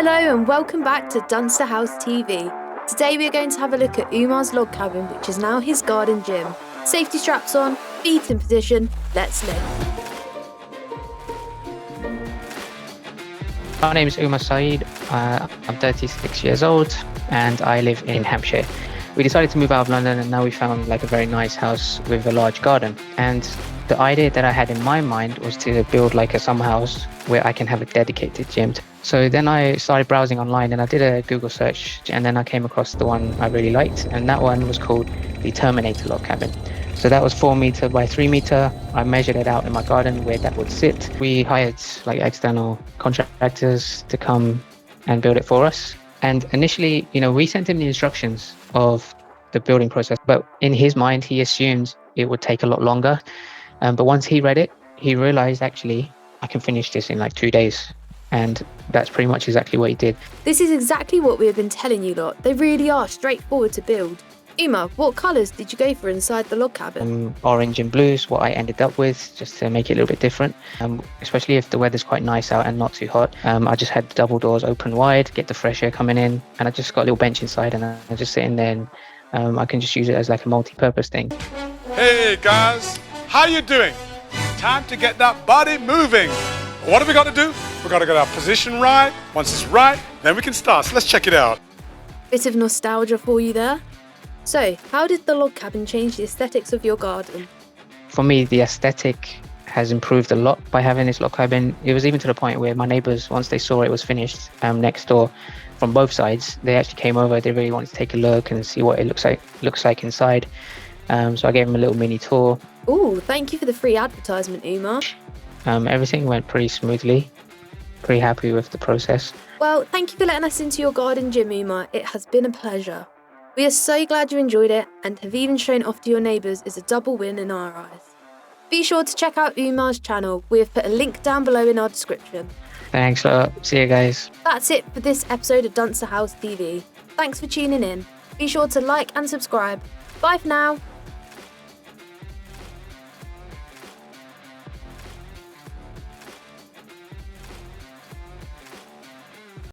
Hello and welcome back to Dunster House TV. Today we are going to have a look at Umer's log cabin, which is now his garden gym. Safety straps on, feet in position, let's live. My name is Umer Saeed. I'm 36 years old and I live in Hampshire. We decided to move out of London and now we found like a very nice house with a large garden. And the idea that I had in my mind was to build like a summer house where I can have a dedicated gym. So then I started browsing online and I did a Google search and then I came across the one I really liked, and that one was called the Terminator Log Cabin. So that was 4 meter by 3 meter. I measured it out in my garden where that would sit. We hired like external contractors to come and build it for us. And initially, we sent him the instructions of the building process, but in his mind, he assumed it would take a lot longer. But once he read it, he realized actually I can finish this in like 2 days. And that's pretty much exactly what he did. This is exactly what we have been telling you lot. They really are straightforward to build. Umer, what colours did you go for inside the log cabin? Orange and blue is what I ended up with, just to make it a little bit different. Especially if the weather's quite nice out and not too hot. I just had the double doors open wide, get the fresh air coming in, and I just got a little bench inside and I just sit in there and I can just use it as like a multi-purpose thing. Hey guys, how you doing? Time to get that body moving. What have we got to do? We've got to get our position right. Once it's right, then we can start. So let's check it out. Bit of nostalgia for you there. So, how did the log cabin change the aesthetics of your garden? For me, the aesthetic has improved a lot by having this log cabin. It was even to the point where my neighbours, once they saw it was finished next door from both sides, they actually came over. They really wanted to take a look and see what it looks like inside. So I gave them a little mini tour. Ooh, thank you for the free advertisement, Umer. Everything went pretty smoothly. Pretty happy with the process. Well, thank you for letting us into your garden gym, Umer. It has been a pleasure. We are so glad you enjoyed it, and have even shown it off to your neighbours is a double win in our eyes. Be sure to check out Umer's channel. We have put a link down below in our description. Thanks a lot. See you guys. That's it for this episode of Dunster House TV. Thanks for tuning in. Be sure to like and subscribe. Bye for now.